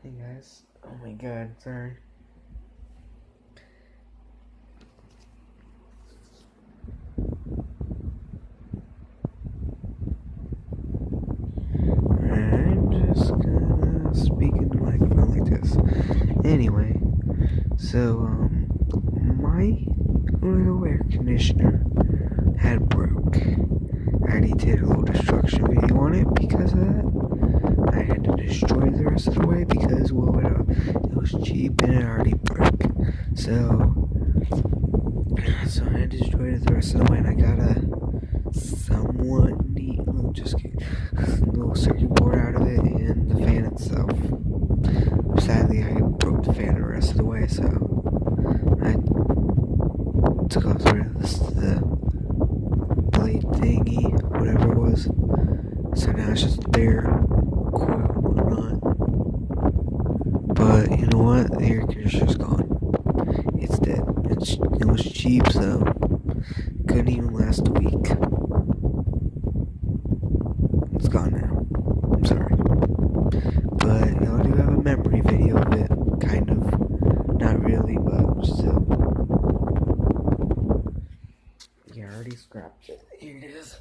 Hey guys, oh my god, sorry. I'm just gonna speak into the microphone like this. Anyway, so, my little air conditioner had broke. I already did a little destruction video on it because of that. I had to destroy the rest of the way because, well, it was cheap and it already broke. So I had to destroy it the rest of the way, and I got a somewhat neat little circuit board out of it and the fan itself. Sadly, I broke the fan the rest of the way, so I took off the blade thingy, whatever it was. So now it's just the bare coil and whatnot. But you know what? The air conditioner's gone. It's dead. It was cheap, so couldn't even last a week. It's gone now. I'm sorry. But y'all do have a memory video of it. Kind of. Not really, but still. Yeah, I already scrapped it. Here it is.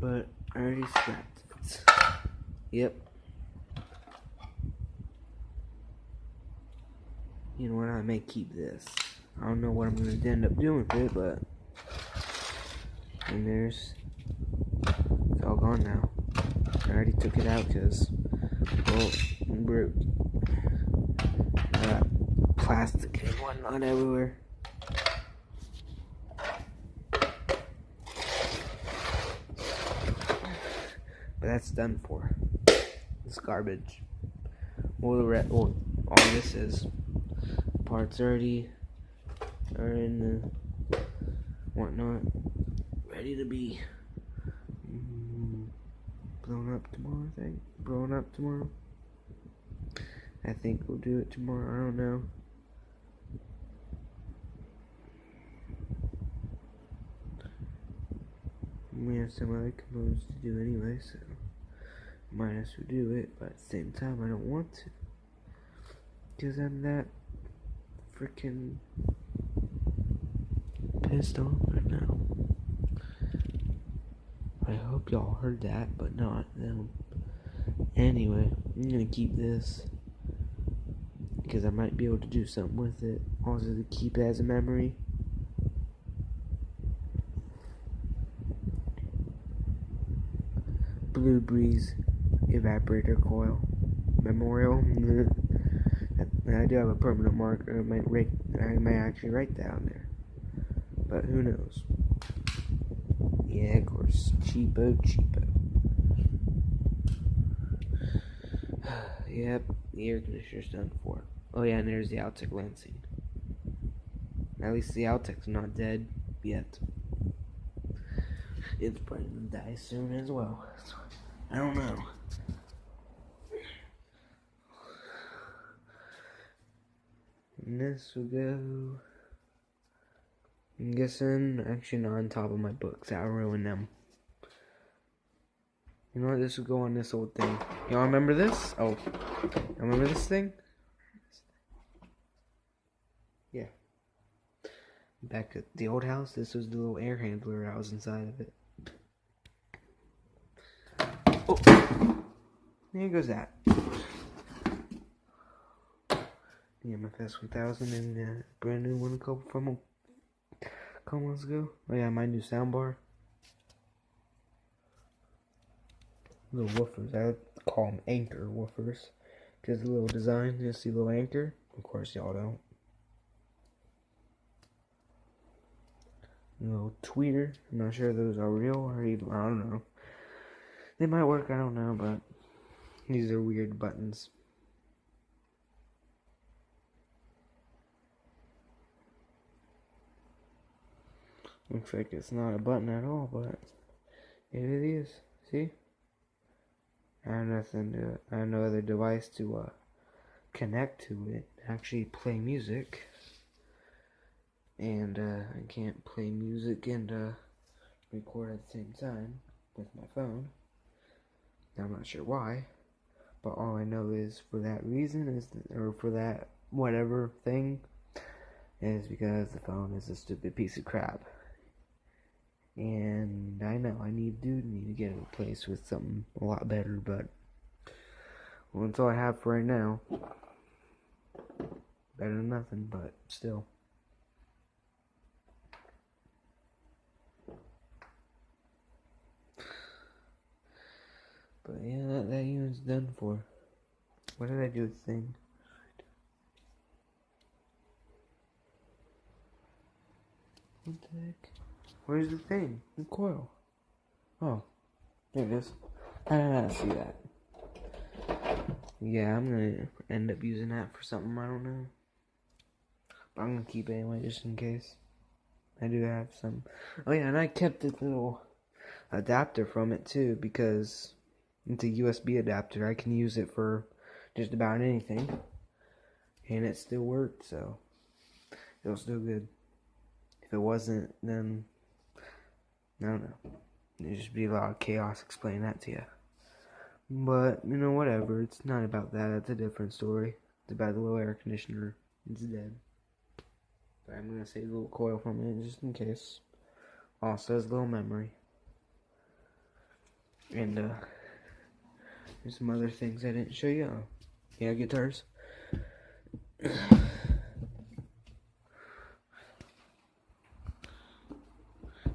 But I already scrapped it. Yep. You know what? I may keep this. I don't know what I'm going to end up doing with it, but... And it's all gone now. I already took it out because, well, broke. I got plastic and whatnot everywhere. But that's done for. It's garbage. All this is parts already are in the whatnot, ready to be blown up tomorrow. I think we'll do it tomorrow. I don't know. We have some other components to do anyway, so might as well do it. But at the same time, I don't want to, because I'm that freaking pissed off right now. I hope y'all heard that, but not. No. Anyway, I'm gonna keep this because I might be able to do something with it. Also, to keep it as a memory. Blu Breeze evaporator coil memorial. I do have a permanent marker. I might actually write that on there, but who knows? Yeah, of course, cheapo. Yep, the air conditioner's done for. Oh yeah, and there's the Altec Lansing. At least the Altec's not dead yet. It's probably gonna die soon as well. I don't know. And this will go. I'm guessing, actually not on top of my books. I'll ruin them. You know what? This will go on this old thing. Y'all remember this? Oh, remember this thing? Yeah. Back at the old house, this was the little air handler I was inside of it. Oh, there goes that. The MFS 1000 and a brand new one a couple months ago. Oh yeah, my new soundbar. Little woofers. I call them anchor woofers. Because the little design, you see the little anchor. Of course, y'all don't. A little tweeter. I'm not sure if those are real or even, I don't know. They might work, I don't know, but these are weird buttons. Looks like it's not a button at all, but it is. See? I have no other device to connect to it, actually play music. And I can't play music and record at the same time with my phone. I'm not sure why, but all I know is for that reason or for that whatever thing, is because the phone is a stupid piece of crap. And I know I need to get it replaced with something a lot better, but well, that's all I have for right now. Better than nothing, but still. But yeah, that unit's done for. What did I do with the thing? What the heck? Where's the thing? The coil. Oh, there it is. I did not see that. Yeah, I'm gonna end up using that for something, I don't know. But I'm gonna keep it anyway, just in case. I do have some. Oh yeah, and I kept this little adapter from it too, because it's a USB adapter. I can use it for just about anything. And it still worked, so it was still good. If it wasn't, then I don't know. There'd just be a lot of chaos explaining that to you. But, you know, whatever. It's not about that. It's a different story. It's about the little air conditioner. It's dead. But I'm going to save a little coil from it just in case. Also has a little memory. And, there's some other things I didn't show you. Oh, yeah, guitars.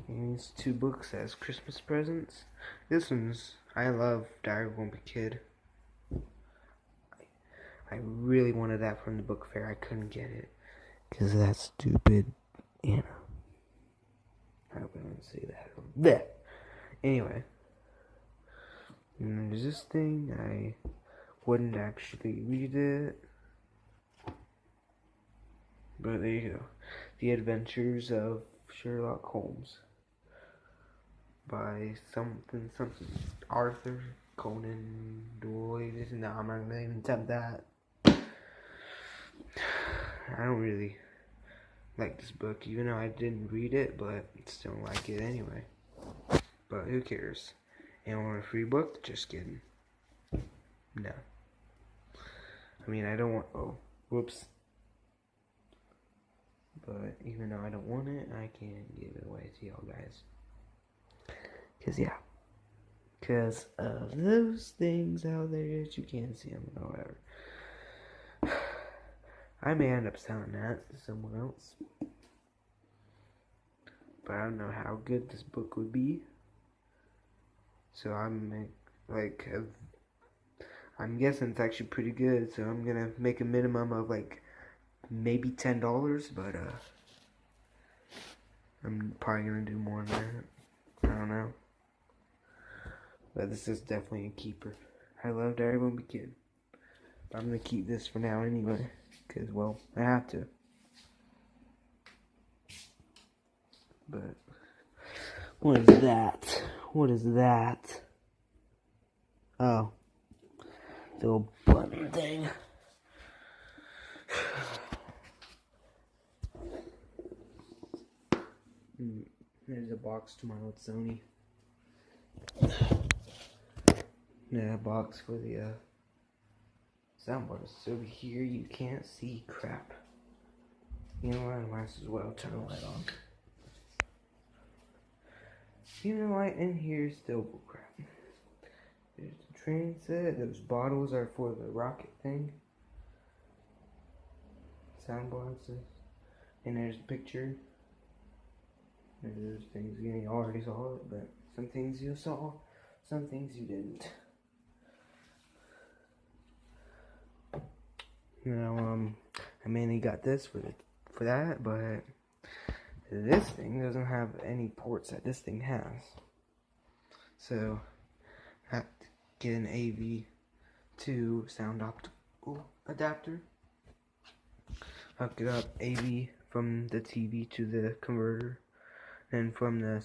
And these 2 books as Christmas presents. This one's, I love Diary of a Wimpy Kid. I really wanted that from the book fair. I couldn't get it because of that stupid Anna. I hope I don't say that. Blech. Anyway, and there's this thing. I wouldn't actually read it, but there you go. The Adventures of Sherlock Holmes by something Arthur Conan Doyle. No, I'm not gonna even attempt that. I don't really like this book, even though I didn't read it, but still don't like it anyway. But who cares? And want a free book? Just kidding. No. I mean, I don't want. Oh, whoops. But even though I don't want it, I can give it away to y'all guys. Cause yeah. Cause of those things out there that you can't see them or whatever. I may end up selling that to someone else. But I don't know how good this book would be. So I'm guessing it's actually pretty good. So I'm gonna make a minimum of like maybe $10. But I'm probably gonna do more than that. I don't know. But this is definitely a keeper. I love Diary of a Wimpy Kid. But I'm gonna keep this for now anyway. Because, well, I have to. But, what is that? What is that? Oh. The little button thing. There's a box to my old Sony. Yeah, a box for the, soundbar. So over here you can't see crap. You know what? I might as well turn the light on. Even the light in here is still crap. There's the train set. Those bottles are for the rocket thing. Soundboards. And there's the picture. There's things you already saw it, but some things you saw, some things you didn't. Now, I mainly got this for that, but this thing doesn't have any ports that this thing has. So, I have to get an AV to sound optical adapter. Hook it up AV from the TV to the converter, and from the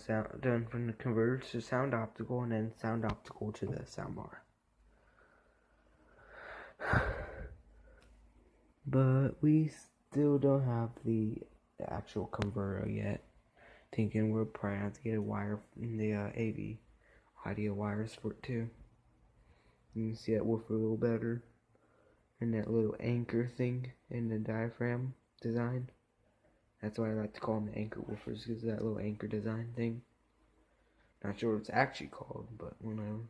converter to sound optical, and then sound optical to the soundbar. But we still don't have the actual converter yet. Thinking we'll probably have to get a wire from the AV audio wires for it too. You can see that woofer a little better. And that little anchor thing in the diaphragm design. That's why I like to call them the anchor woofers, because that little anchor design thing. Not sure what it's actually called, but whatever.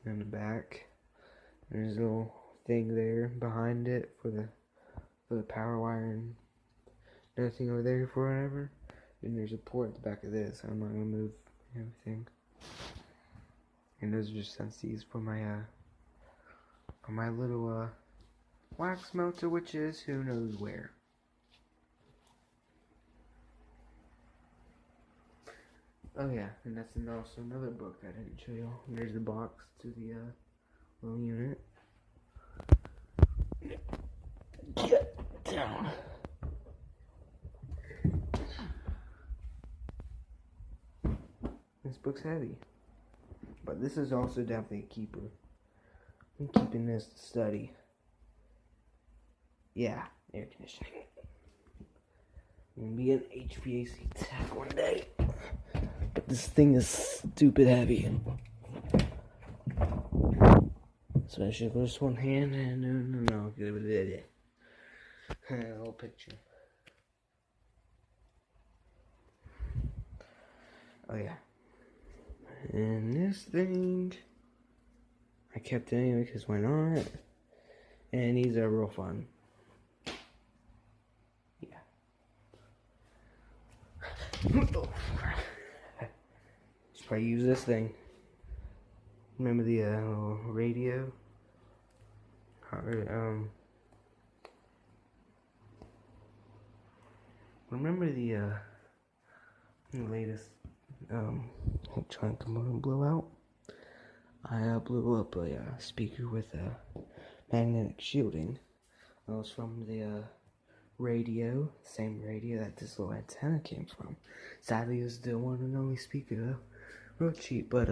In the back, there's a little thing there behind it for the power wire and everything over there for whatever. And there's a port at the back of this. I'm not gonna move everything. And those are just sensies for my little wax melter, which is who knows where. Oh yeah, and that's also another book that I didn't show you. There's the box to the little unit. Get down. This book's heavy, but this is also definitely a keeper. I'm keeping this to study. Yeah, air conditioning. I'm gonna be an HVAC tech one day. But this thing is stupid heavy. Especially for this one hand. No. Give it a little picture. Oh yeah. And this thing, I kept it anyway because why not? And these are real fun. Yeah. Should probably use this thing. Remember the little radio? Remember the latest electronic component blowout? I blew up a speaker with magnetic shielding. It was from the radio, same radio that this little antenna came from. Sadly, it was the one and only speaker though. Real cheap, but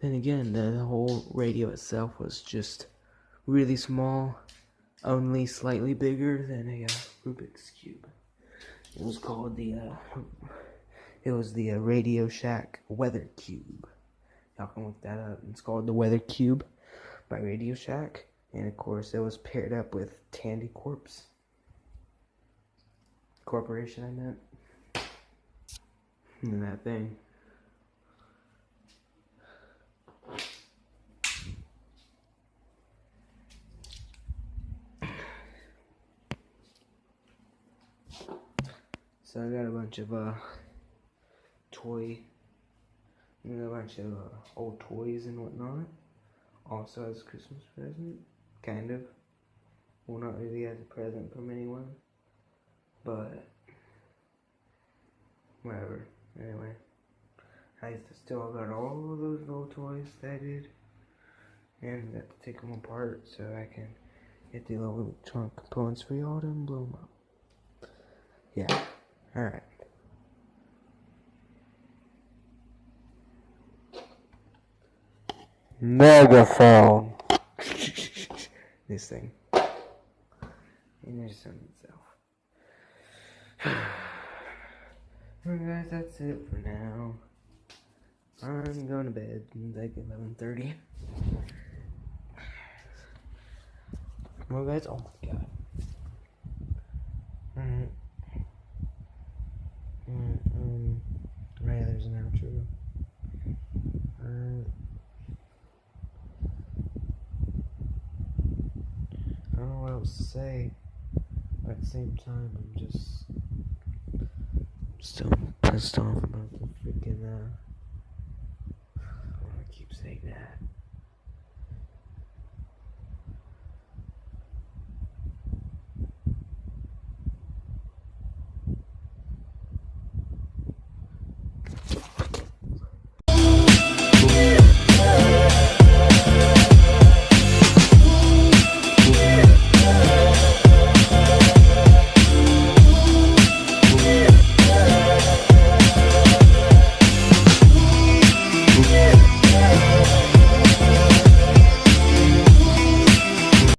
then again, the whole radio itself was just really small, only slightly bigger than a Rubik's Cube. It was called the Radio Shack Weather Cube. Y'all can look that up. It's called the Weather Cube by Radio Shack. And of course, it was paired up with Tandy Corporation, I meant. And that thing. So I got a bunch of a bunch of old toys and whatnot. Also as a Christmas present, kind of. Well, not really as a present from anyone, but whatever. Anyway, I still got all of those old toys that I did, and I got to take them apart so I can get the little electronic components for y'all to blow them up. Yeah. Alright. Megaphone. This thing. And there's some itself. Alright guys, that's it for now. I'm going to bed. It's like 11:30. Well guys, oh my god. Right, there's an outro. I don't know what else to say, but at the same time, I'm just still pissed off about the freaking